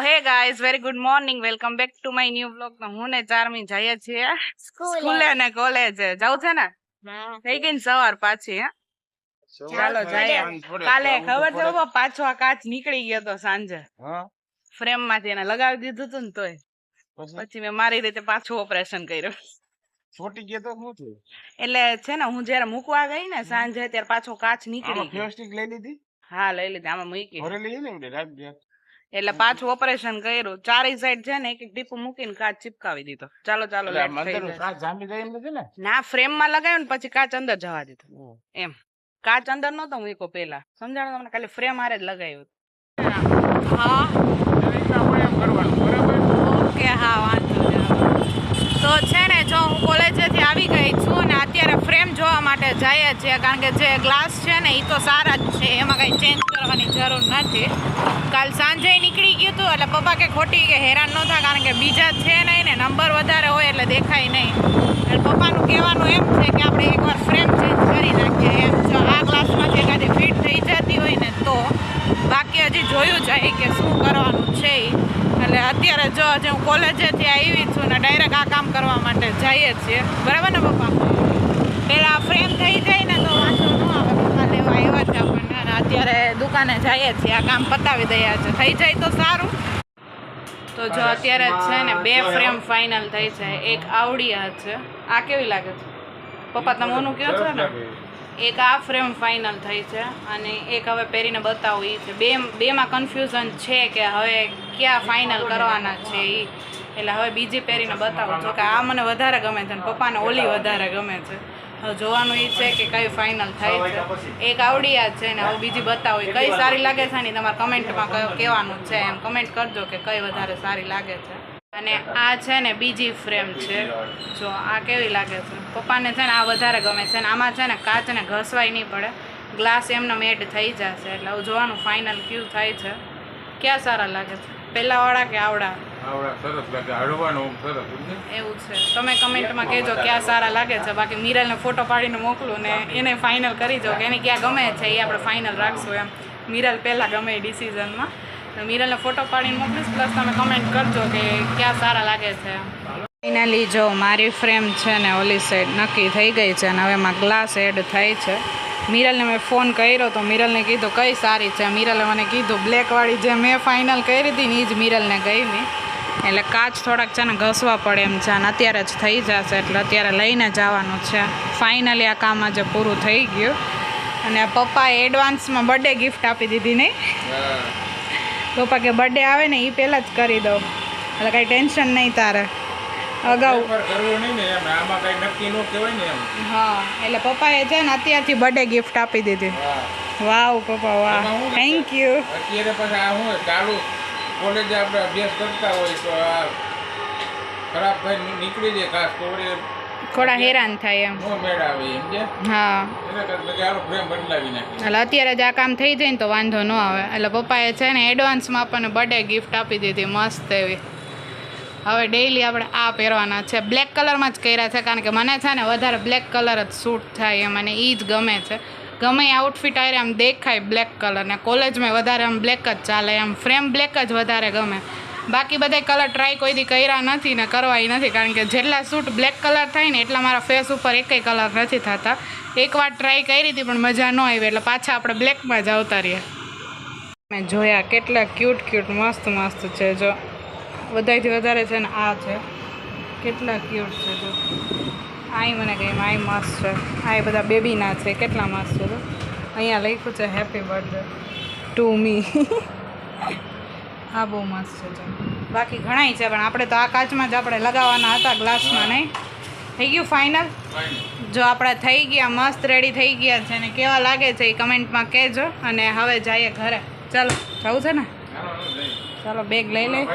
Hey guys very good morning welcome back to my new blog. તો હું ને ચારમી જઈએ છીએ સ્કૂલે ને કોલેજે. જવું છે ને? થઈ ગઈ ને સવાર પાછી. ચાલો જઈએ. કાલે ખબર છે બાબા, પાછો આ કાચ નીકળી ગયો તો સાંજે ફ્રેમ માંથી, એને લગાવી દીધું હતું ને તોય પછી મેં મારી રીતે પાછું ઓપરેશન કર્યું. છોટી ગયો તો શું થયું? એટલે છે ને, હું જયારે મૂકવા ગઈ ને સાંજે ત્યારે પાછો કાચ નીકળી ગયો. ફેસ્ટિક લઈ લીધી? હા લઈ લીધી, આમાં મૂકી. ઘરે લઈ ને રાખ દે. એટલે પાછું ઓપરેશન કર્યું. ચારેય સાઈડ છે ને એક એક ટીપું મૂકીને કાચ ચિપકાવી દીધો. ચાલો ચાલો લેટ થઈ જાય. કાચ જામી જાય એમ નથી ને? ના, ફ્રેમ માં લગાવ્યું ને પછી કાચ અંદર જવા દીધો. એમ કાચ અંદર નતો મૂક્યો પેલા, સમજાણો તમને? ખાલી ફ્રેમ હારે જ લગાવ્યું. હા એમ કરવાનું બરાબર. ઓકે, હા વાંધો નહીં. તો છે ને, જો હું કોલેજેથી આવી ગઈ છું ને અત્યારે ફ્રેમ જોવા માટે જઈએ છીએ, કારણ કે જે ગ્લાસ છે ને એ તો સારા જ છે, એમાં કંઈ ચેન્જ કરવાની જરૂર નથી. કાલ સાંજે નીકળી ગયું હતું એટલે પપ્પા કે ખોટી કે હેરાન ન થાય, કારણ કે બીજા છે નહીં ને, નંબર વધારે હોય એટલે દેખાય નહીં. એટલે પપ્પાનું કહેવાનું એમ છે કે આપણે એકવાર ફ્રેમ ચેન્જ કરી નાખીએ એમ. જો આ ગ્લાસમાંથી એકાદી ફિટ થઈ જતી હોય ને તો, બાકી હજી જોયું જાય કે શું કરવાનું છે. એટલે અત્યારે જો હજી હું કોલેજેથી આવી છું ને ડાયરેક્ટ આ કામ કરવા માટે જઈએ છીએ, બરાબર ને પપ્પા? પહેલાં ફ્રેમ થઈ જાય ને તો વાંધો ન આવે, પપ્પા લેવા આવ્યા જ આપણને. અને અત્યારે દુકાને જઈએ છીએ, આ કામ પતાવી દઈએ છે, થઈ જાય તો સારું. તો જો અત્યારે છે ને 2 ફ્રેમ ફાઇનલ થઈ છે. એક આવડી આ છે, આ કેવી લાગે છે પપ્પા? તમે ઓનું કહો છો ને? એક આ ફ્રેમ ફાઇનલ થઈ છે અને એક હવે પહેરીને બતાવું એ છે. બેમાં કન્ફ્યુઝન છે કે હવે ક્યાં ફાઇનલ કરવાના છે એ. એટલે હવે બીજી પહેરીને બતાવું છું કે આ મને વધારે ગમે છે અને પપ્પાને ઓલી વધારે ગમે છે. હવે જોવાનું એ છે કે કઈ ફાઇનલ થાય છે. એક આવડી આ છે ને હવે બીજી બતાવું કઈ સારી લાગે છે ને તમારે કમેન્ટમાં કહેવાનું છે. એમ કમેન્ટ કરજો કે કઈ વધારે સારી લાગે છે. અને આ છે ને બીજી ફ્રેમ છે, જો આ કેવી લાગે છે? પપ્પાને છે ને આ વધારે ગમે છે ને આમાં છે ને કાચને ઘસવાય નહીં પડે, ગ્લાસ એમને મેડ થઈ જશે. એટલે હવે જોવાનું ફાઇનલ ક્યું થાય છે. ક્યાં સારા લાગે છે, પહેલા વાળા કે આવડા? આવડા સરસ લાગે, હળવાનું સરસ. એવું છે, તમે કમેન્ટમાં કહેજો ક્યાં સારા લાગે છે. બાકી મિરલને ફોટો પાડીને મોકલું ને એને ફાઇનલ કરી જાઓ કે એને ક્યાં ગમે છે એ આપણે ફાઇનલ રાખશું એમ. મિરલ પહેલાં ગમે એ ડિસિઝનમાં. મિરલને ફોટો પાડીને મોકલીશ, પ્લસ તમે કમેન્ટ કરજો કે ક્યાં સારા લાગે છે. ફાઇનલી જો મારી ફ્રેમ છે ને ઓલી સાઈડ નક્કી થઈ ગઈ છે અને હવે એમાં ગ્લાસ એડ થાય છે. મિરલને મેં ફોન કર્યો તો મિરલને કીધું કઈ સારી છે. મિરલે મને કીધું બ્લેકવાળી જે મેં ફાઇનલ કરી હતી ને એ જ મિરલને ગમી. એટલે કાચ થોડાક છે ને ઘસવા પડે એમ છે અને અત્યારે જ થઈ જશે, એટલે અત્યારે લઈને જવાનું છે. ફાઇનલી આ કામ આજે પૂરું થઈ ગયું. અને પપ્પાએ એડવાન્સમાં બર્થડે ગિફ્ટ આપી દીધી નહીં? પપ્પા કે બર્થડે આવે ને એ પહેલાં જ કરી દો, એટલે કાંઈ ટેન્શન નહીં તારે. અગાઉ કરવું નહીં ને એમ, આમાં કઈ નક્કી ન કહેવાય ને એમ. હા, એટલે પપ્પાએ છે ને અત્યારથી બર્થડે ગિફ્ટ આપી દીધી. વાવ પપ્પા વાહ, થેન્ક યુ. અત્યારે પછી આ હું ચાલુ કોલેજે આપણે અભ્યાસ કરતા હોય તો આ ખરાબ થઈ નીકળી જાય ખાસ તો થોડા હેરાન થાય એમ. નો મેળ આવે એમ છે. હા, એને કરતા આનો ફ્રેમ બદલાવી નાખી. એટલે અત્યારે જ આ કામ થઈ જાય ને તો વાંધો ન આવે. એટલે પપ્પાએ છે ને એડવાન્સમાં આપણને બર્થડે ગિફ્ટ આપી દીધી મસ્ત એવી. હવે ડેઈલી આપણે આ પહેરવાના છે. બ્લેક કલરમાં જ કર્યા છે, કારણ કે મને છે ને વધારે બ્લેક કલર જ સૂટ થાય એમ, અને એ જ ગમે છે. ગમે એ આઉટફિટ આરે આમ દેખાય બ્લેક કલર, ને કોલેજમાં વધારે આમ બ્લેક જ ચાલે એમ. ફ્રેમ બ્લેક જ વધારે ગમે. બાકી બધા કલર ટ્રાય કોઈ દી કર્યા નથી ને કરવાય નથી, કારણ કે જેટલા સૂટ બ્લેક કલર થાય ને એટલા મારા ફેસ ઉપર એકેય કલર નથી થતા. એકવાર ટ્રાય કરી હતી પણ મજા ન આવી, એટલે પાછા આપણે બ્લેકમાં જ આવતા રહ્યા. મેં જોયા કેટલા ક્યુટ ક્યુટ મસ્ત મસ્ત છે. જો બધાથી વધારે છે ને આ છે, કેટલા ક્યુટ છે. જો આઈ મને ગઈ, આઈ મસ્ત છે. આ બધા બેબીના છે, કેટલા મસ્ત છે. જો અહીંયા લખ્યું છે હેપી બર્થડે ટુ મી. આ બહુ મસ્ત છે. જો બાકી ઘણાય છે પણ આપણે તો આ કાચમાં જ આપણે લગાવવાના હતા, ગ્લાસમાં નહીં. થઈ ગયું ફાઇનલ? જો આપણે થઈ ગયા, મસ્ત રેડી થઈ ગયા છે ને કેવા લાગે છે એ કમેન્ટમાં કહેજો. અને હવે જઈએ ઘરે. ચાલો જવું છે ને? ચાલો બેગ લઈ લઈ.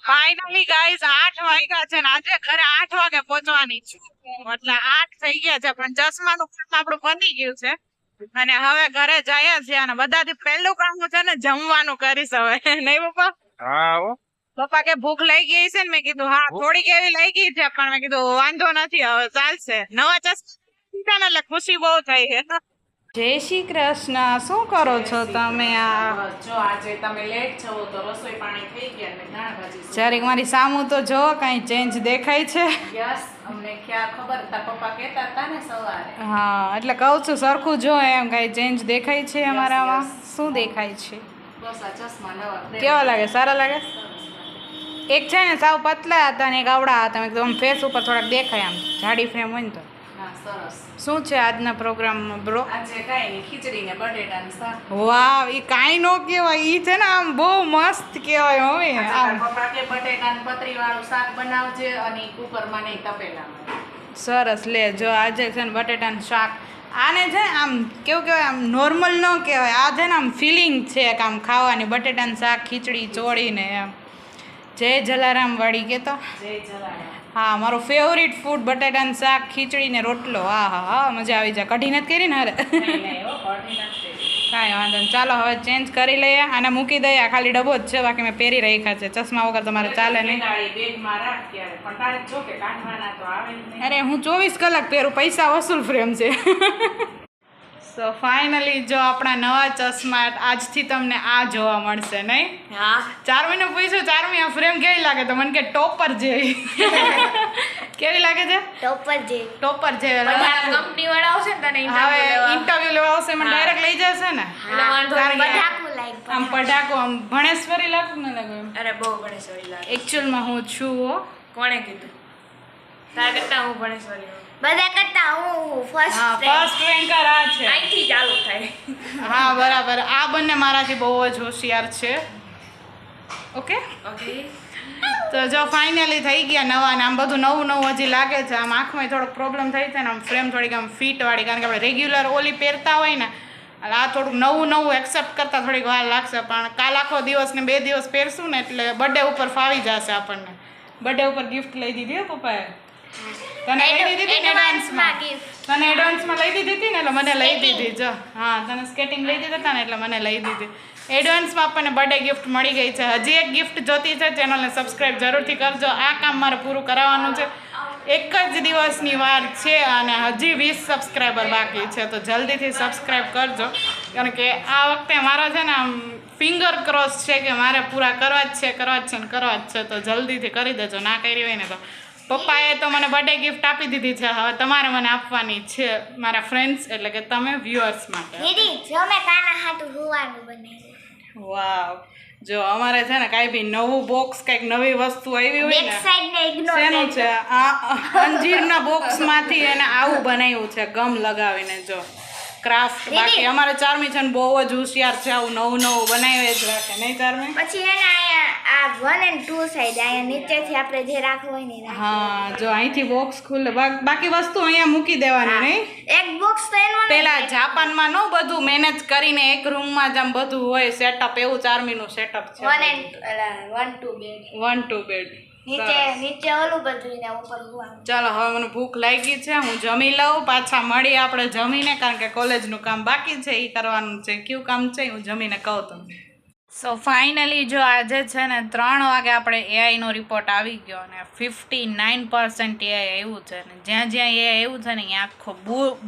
ફાઇનલી ગાઈઝ 8 વાગ્યા છે ને આજે ઘરે 8 વાગે પહોંચવાની છું, એટલે 8 થઈ ગયા છે. પણ ચશ્માનું કામ આપણું પતી ગયું છે અને હવે ઘરે જઈએ છીએ. અને બધાથી પહેલું કામ છે ને જમવાનું કરીશ હવે, નહીં પપ્પા? હા પપ્પા કે ભૂખ લઈ ગઈ છે ને? મેં કીધું હા થોડીક એવી લઈ ગઈ છે, પણ મેં કીધું વાંધો નથી હવે ચાલશે. નવા ચશ્મા એટલે ખુશી બહુ થઈ છે. જય શ્રી કૃષ્ણ. શું કરો છો તમે? આ જો આજે તમે લેટ છો તો રસોઈ પાણી થઈ ગયા ને દાળ ભાજી જરીક મારી સામું તો જો કાંઈ ચેન્જ દેખાય છે? યસ અમને ક્યાં ખબર તા પપ્પા કહેતા હતા ને સવારે હા, એટલે કહું છું સરખું જો એમ કાંઈ ચેન્જ દેખાય છે અમારામાં? શું દેખાય છે? બસ આ ચશ્મા નવા કેવા લાગે? સારા લાગે? એક છે ને સાવ પતલા હતા ને એક આવડા હતા. એકદમ ફેસ ઉપર થોડાક દેખાય આમ જાડી ફ્રેમ હોય ને તો. હા સરસ શું છે આજના પ્રોગ્રામમાં બ્રો? આજે કાંઈ નહીં ખીચડી ને બટેટાનું શાક વાવ, એ કાંઈ નો કહેવાય. એ છે ને આમ બહુ મસ્ત કહેવાય. હવે આજે આમ તારા પપ્પા કે બટેટાનું પતરી વાળું શાક બનાવજે અને કુકરમાં નહીં તપેલામાં. સરસ. લે જો આજે છે ને બટેટાનું શાક. આને છે ને આમ કેવું કહેવાય, આમ નોર્મલ ન કહેવાય. આ છે ને આમ ફિલિંગ છે કે આમ ખાવાની બટેટાનું શાક ખીચડી ચોળીને એમ. જય જલારામ વાળી કહેતો. જય જલારામ. હા, મારો ફેવરિટ ફૂડ બટેટાનું શાક ખીચડી ને રોટલો. હા હા હા, મજા આવી જાય. કઢી નથી કરી ને હારે? નહીં નહીં હો કઢી નથી. કાંઈ વાંધો નહીં. ચાલો હવે ચેન્જ કરી લઈએ. આને મૂકી દઈએ. આ ખાલી ડબ્બો જ છે, બાકી મેં પહેરી રાખ્યા છે. ચશ્મા વગર તમારે ચાલે નહીં. બેગમાં રાખ ત્યારે પણ તારે જો કે કાઢવાના તો આવે જ નહીં. અરે હું 24 કલાક પહેરું, પૈસા વસૂલ ફ્રેમ છે. સો ફાઇનલી જો આપણા નવા ચશ્મા આજથી તમને આ જોવા મળશે નહીં? હા ચારમીને પૂછ્યું, ચારમી આ ફ્રેમ કેવી લાગે? તો મને કે ટોપર જેવી. કેવી લાગે છે? ટોપર જેવી. કંપની વાળા આવશે ને તને હવે ઇન્ટરવ્યુ લેવા આવશે, મને ડાયરેક્ટ લઈ જશે ને. કારણ કે આમ પટાકો આમ ભણેશ્વરી લાગતું ને લાગે એમ. અરે બહુ ગણેશ્વરી લાગે. એકચ્યુઅલમાં હું છું હો. કોણે કીધું? તારા કરતા હું ગણેશ્વરી હોઉં. બધા કરતા હું હા, ફર્સ્ટ ફર્સ્ટ રેન્કર આ છે. અહીંથી ચાલુ થાય. હા બરાબર. આ બંને મારાથી બહુ જ હોશિયાર છે. ઓકે, ઓકે તો જો ફાઇનલી થઈ ગયા નવા ને આમ બધું નવું નવું હજી લાગે છે. આમ આંખમાં થોડોક પ્રોબ્લેમ થઈ છે ને આમ ફ્રેમ થોડીક આમ ફિટ વાળી, કારણ કે આપણે રેગ્યુલર ઓલી પહેરતા હોય ને એટલે આ થોડુંક નવું નવું એક્સેપ્ટ કરતાં થોડીક વાર લાગશે. પણ કાલ આખો દિવસ ને 2 દિવસ પહેરશું ને એટલે બર્થડે ઉપર ફાવી જશે આપણને. બર્થડે ઉપર ગિફ્ટ લઈ દીધી હો પપ્પાએ. તને લઈ દીધી હતી ને એડવાન્સમાં? તને એડવાન્સમાં લઈ દીધી હતી ને એટલે મને લઈ દીધી. જો હા, તને સ્કેટિંગ લઈ દીધા હતા ને એટલે મને લઈ દીધી. એડવાન્સમાં આપણને બર્થડે ગિફ્ટ મળી ગઈ છે. હજી એક ગિફ્ટ જોતી છે, ચેનલને સબસ્ક્રાઈબ જરૂરથી કરજો. આ કામ મારે પૂરું કરાવવાનું છે. એક જ દિવસની વાર છે અને હજી 20 સબસ્ક્રાઈબર બાકી છે, તો જલ્દીથી સબસ્ક્રાઈબ કરજો. કારણ કે આ વખતે મારા છે ને આમ ફિંગર ક્રોસ છે કે મારે પૂરા કરવા જ છે ને કરવા જ છે. તો જલ્દીથી કરી દેજો. ના કરી હોય ને તો પપ્પાએ તો મને બર્થડે ગિફ્ટ આપી દીધી છે. હવે તમારે મને આપવાની છે, મારા ફ્રેન્ડ્સ એટલે કે તમે વ્યુઅર્સ માટે. દીદી જો મેં કાના હાટું હોવાનું બનાવ્યું. વાવ, જો અમારે છે ને કાંઈ બી નવું બોક્સ, કંઈક નવી વસ્તુ આવી હોય બેક ને. સાઈડ ને ઇગ્નોર શેનું છે? આ અંજીરના બોક્સમાંથી એને આવું બનાવ્યું છે, ગમ લગાવીને. જો ક્રાફ્ટ. બાકી અમારે ચારમી છે ને બહુ જ હોશિયાર છે, આવું નવું નવું બનાવી જ રાખે નહીં ચારમી? પછી એને અહીંયા આ 1 and 2 સાઈડ અહીંયા નીચેથી આપણે જે રાખવું હોય ને એ રાખવું. હા, જો અહીંથી બોક્સ ખુલે. બાકી વસ્તુ અહીંયા મૂકી દેવાની નહીં? એક બોક્સ તો એનું પેલા જાપાનમાં નો બધું મેનેજ કરીને એક રૂમમાં જ આમ બધું હોય સેટઅપ, એવું ચારમીનું સેટઅપ છે. 1 and 2 બેડ 1 2 બેડ. નીચે ઓલું બધું ને ઉપર હોવાનું. ચાલો હવે મને ભૂખ લાગી છે, હું જમી લઉં. પાછા મળીએ આપણે જમીને, કારણ કે કોલેજનું કામ બાકી છે, એ કરવાનું છે. કયું કામ છે હું જમીને કહું તમને. સો ફાઇનલી જો આજે છે ને 3 વાગે આપણે એઆઈનો રિપોર્ટ આવી ગયો અને 59% એઆઈ આવ્યું છે. ને જ્યાં એઆઈ આવ્યું છે ને ત્યાં આખો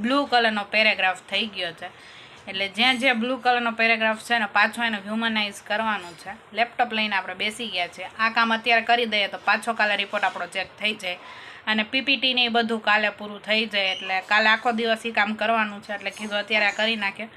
બ્લુ કલરનો પેરેગ્રાફ થઈ ગયો છે. એટલે જ્યાં બ્લુ કલરનો પેરેગ્રાફ છે ને પાછો એને હ્યુમનાઇઝ કરવાનું છે. લેપટોપ લઈને આપણે બેસી ગયા છે. આ કામ અત્યારે કરી દઈએ તો પાછો કાલે રિપોર્ટ આપણો ચેક થઈ જાય અને પીપીટી ને એ બધું કાલે પૂરું થઈ જાય. એટલે કાલે આખો દિવસ એ કામ કરવાનું છે. એટલે કીધું અત્યારે આ કરી નાખે.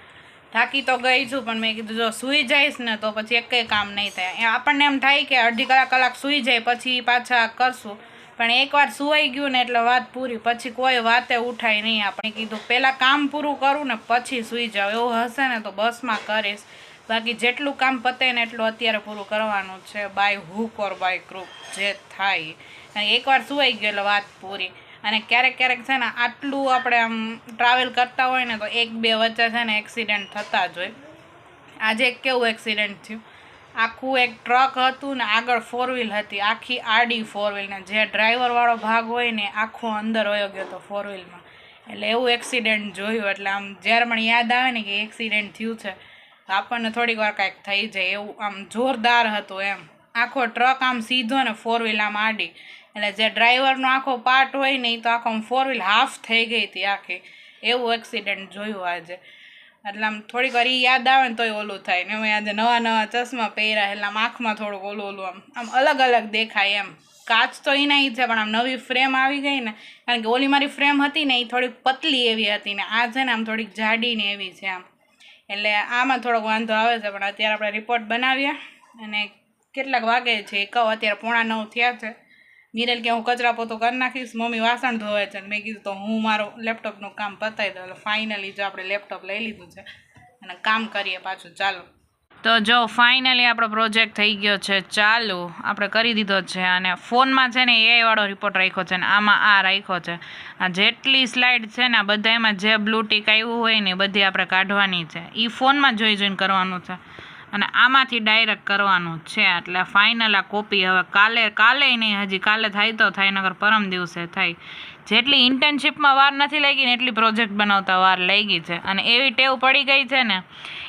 થાકી તો ગઈ છું, પણ મેં કીધું જો સૂઈ જઈશ ને તો પછી એકેય કામ નહીં થાય. આપણને એમ થાય કે અડધી કલાક સૂઈ જાય પછી પાછા કરશું, પણ એકવાર સુવાઈ ગયું ને એટલે વાત પૂરી. પછી કોઈ વાતે ઉઠાય નહીં. આપણે કીધું પહેલાં કામ પૂરું કરું ને પછી સૂઈ જાવ. એવું હશે ને તો બસમાં કરીશ. બાકી જેટલું કામ પતે ને એટલું અત્યારે પૂરું કરવાનું છે, by hook or by crook જે થાય. અને એકવાર સુવાઈ ગયો એટલે વાત પૂરી. અને ક્યારેક છે ને આટલું આપણે આમ ટ્રાવેલ કરતા હોય ને તો 1-2 વચ્ચે છે ને એક્સિડન્ટ થતા જ હોય. આજે કેવું એક્સિડન્ટ થયું, આખું એક ટ્રક હતું ને આગળ 4 વ્હીલ હતી, આખી આડી 4 વ્હીલ, ને જે ડ્રાઈવરવાળો ભાગ હોય ને આખો અંદર વયો ગયો હતો 4 વ્હીલમાં. એટલે એવું એક્સિડન્ટ જોયું. એટલે આમ જ્યારે પણ યાદ આવે ને કે એક્સિડન્ટ થયું છે આપણને થોડીક વાર કાંઈક થઈ જાય. એવું આમ જોરદાર હતું એમ. આખો ટ્રક આમ સીધો ને 4 વ્હીલ આમ આડી. એટલે જે ડ્રાઈવરનો આખો પાર્ટ હોય ને એ તો આખો 4 વ્હીલ હાફ થઈ ગઈ હતી આખી. એવું એક્સિડન્ટ જોયું આજે. એટલે આમ થોડીક વાર ઈ યાદ આવે ને તોય ઓલું થાય ને અમે આજે નવા નવા ચશ્મા પહેર્યા એટલે આમ આંખમાં થોડુંક ઓલું આમ અલગ અલગ દેખાય એમ. કાચ તો એના ઈ છે પણ આમ નવી ફ્રેમ આવી ગઈ ને, કારણ કે ઓલી મારી ફ્રેમ હતી ને એ થોડીક પતલી એવી હતી ને આ છે ને આમ થોડીક જાડી ને એવી છે આમ, એટલે આમાં થોડોક વાંધો આવે છે. પણ અત્યારે આપણે રિપોર્ટ બનાવ્યા અને કેટલાક વાગે છે કહું અત્યારે 8:45 થયા છે. મિરેલ કે હું કચરા પોતું કરી નાખીશ, મમ્મી વાસણ ધોવે છે, મેં કીધું તો હું મારું લેપટોપનું કામ પતાવી દઉં. એટલે ફાઇનલી જો આપણે લેપટોપ લઈ લીધું છે અને કામ કરીએ પાછું ચાલો. તો જો ફાઇનલી આપણો પ્રોજેક્ટ થઈ ગયો છે ચાલુ, આપણે કરી દીધો છે. અને ફોનમાં છે ને એ વાળો રિપોર્ટ રાખ્યો છે ને આમાં આ રાખ્યો છે. આ જેટલી સ્લાઇડ છે ને બધા એમાં જે બ્લુ ટીક આવ્યું હોય ને બધી આપણે કાઢવાની છે. એ ફોનમાં જોઈને કરવાનું છે અને આમાંથી ડાયરેક્ટ કરવાનું છે. એટલે ફાઇનલ આ કોપી હવે કાલે નહીં, હજી કાલે થાય તો થાય, નકર પરમ દિવસે થાય. જેટલી ઇન્ટર્નશીપમાં વાર નથી લાગી ને એટલી પ્રોજેક્ટ બનાવતા વાર લાગી છે. અને એવી ટેવ પડી ગઈ છે ને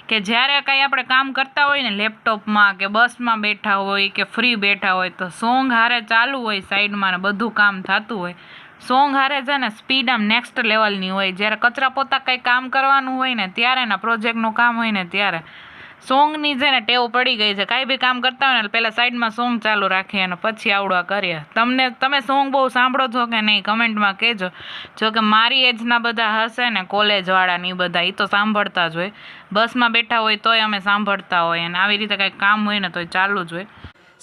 કે જ્યારે કાંઈ આપણે કામ કરતા હોય ને લેપટોપમાં કે બસમાં બેઠા હોય કે ફ્રી બેઠા હોય તો સોંગ હારે ચાલુ હોય સાઈડમાં ને બધું કામ થતું હોય. સોંગ હારે છે ને સ્પીડ આમ નેક્સ્ટ લેવલની હોય. જ્યારે કચરા પોતા કંઈ કામ કરવાનું હોય ને ત્યારે ને પ્રોજેક્ટનું કામ હોય ને ત્યારે સોંગની છે ને ટેવ પડી ગઈ છે. કાંઈ બી કામ કરતા હોય ને પહેલાં સાઈડમાં સોંગ ચાલુ રાખીએ અને પછી આવડવા કરીએ. તમે સોંગ બહુ સાંભળો છો કે નહીં કમેન્ટમાં કહેજો. જો કે મારી એજના બધા હશે ને કોલેજવાળા ને એ બધા એ તો સાંભળતા જ હોય. બસમાં બેઠા હોય તોય અમે સાંભળતા હોય અને આવી રીતે કંઈક કામ હોય ને તોય ચાલુ જ હોય.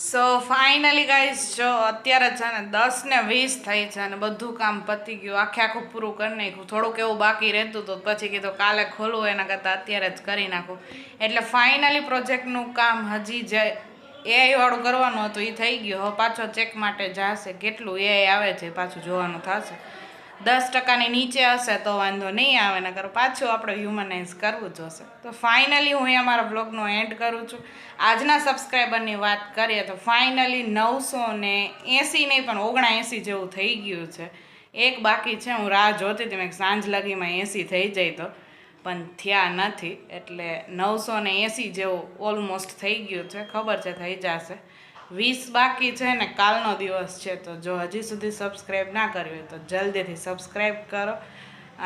સો ફાઇનલી ગાઈઝ જો અત્યારે છે ને 10:20 થઈ છે અને બધું કામ પતી ગયું, આખું પૂરું કરી નાખ્યું. થોડુંક એવું બાકી રહેતું હતું પછી કીધું કાલે ખોલવું એના કરતાં અત્યારે જ કરી નાખું. એટલે ફાઇનલી પ્રોજેક્ટનું કામ હજી જે એઆઈ વાળું કરવાનું હતું એ થઈ ગયું. હવે પાછો ચેક માટે જશે કેટલું એઆઈ આવે છે પાછું જોવાનું થશે. 10% નીચે હશે તો વાંધો નહીં આવે, નકર પાછું આપણે હ્યુમનાઇઝ કરવું જોશે. તો ફાઇનલી હું અહીંયા મારા બ્લોગનો એન્ડ કરું છું. આજના સબસ્ક્રાઈબરની વાત કરીએ તો ફાઇનલી 980 નહીં પણ 79 જેવું થઈ ગયું છે. એક બાકી છે, હું રાહ જોતી હતી મેં સાંજ લગીમાં 80 થઈ જાય તો, પણ થયા નથી. એટલે 980 જેવું ઓલમોસ્ટ થઈ ગયું છે. ખબર છે થઈ જશે. 20 બાકી છે ને કાલનો દિવસ છે. તો જો હજી સુધી સબસ્ક્રાઈબ ના કર્યું હોય તો જલ્દીથી સબસ્ક્રાઈબ કરો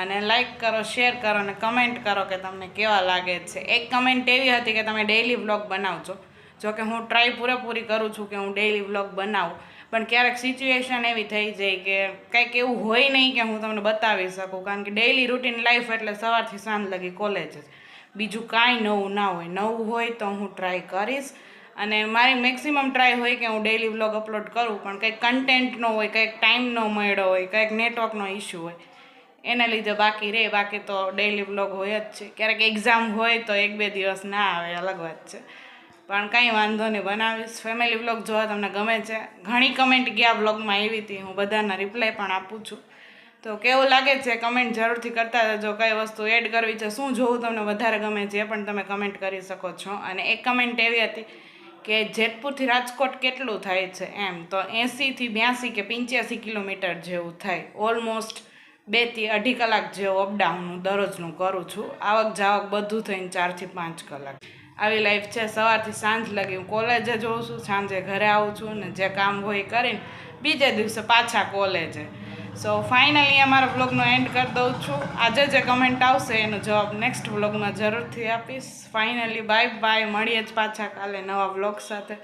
અને લાઈક કરો, શેર કરો અને કમેન્ટ કરો કે તમને કેવા લાગે છે. એક કમેન્ટ એવી હતી કે તમે ડેઈલી વ્લોગ બનાવજો. જો કે હું ટ્રાય પૂરેપૂરી કરું છું કે હું ડેઈલી વ્લોગ બનાવું, પણ ક્યારેક સિચ્યુએશન એવી થઈ જાય કે કંઈક એવું હોય નહીં કે હું તમને બતાવી શકું. કારણ કે ડેઈલી રૂટીન લાઈફ એટલે સવારથી સાંજ લગી કોલેજ જ, બીજું કાંઈ નવું ના હોય. નવું હોય તો હું ટ્રાય કરીશ અને મારી મેક્સિમમ ટ્રાય હોય કે હું ડેઈલી વ્લોગ અપલોડ કરું, પણ કંઈક કન્ટેન્ટનો હોય, કંઈક ટાઈમ ન મળ્યો હોય, કંઈક નેટવર્કનો ઇસ્યુ હોય એના લીધે બાકી રહે. બાકી તો ડેઈલી વ્લોગ હોય જ છે. ક્યારેક એક્ઝામ હોય તો 1-2 દિવસ ના આવે, અલગ વાત છે. પણ કાંઈ વાંધો નહીં, બનાવીશ. ફેમિલી વ્લોગ જોવા તમને ગમે છે. ઘણી કમેન્ટ ગયા વ્લોગમાં આવી હતી, હું બધાના રિપ્લાય પણ આપું છું. તો કેવું લાગે છે કમેન્ટ જરૂરથી કરતા રહેજો. કઈ વસ્તુ એડ કરવી છે, શું જોવું તમને વધારે ગમે છે એ પણ તમે કમેન્ટ કરી શકો છો. અને એક કમેન્ટ એવી હતી કે જેતપુરથી રાજકોટ કેટલું થાય છે એમ, તો 80 થી 82 કે 85 કિલોમીટર જેવું થાય. ઓલમોસ્ટ 2 થી 2.5 કલાક જેવું અપડાઉન હું દરરોજનું કરું છું. આવક જાવક બધું થઈને 4 થી 5 કલાક આવી લાઈફ છે. સવારથી સાંજ લગી હું કોલેજે જોઉં છું, સાંજે ઘરે આવું છું ને જે કામ હોય કરીને બીજે દિવસે પાછા કોલેજે. સો ફાઇનલી અમારા વ્લોગનો એન્ડ કરી દઉં છું. આજે જે કમેન્ટ આવશે એનો જવાબ નેક્સ્ટ વ્લોગમાં જરૂરથી આપીશ. ફાઇનલી બાય બાય, મળીએ જ પાછા કાલે નવા વ્લોગ સાથે.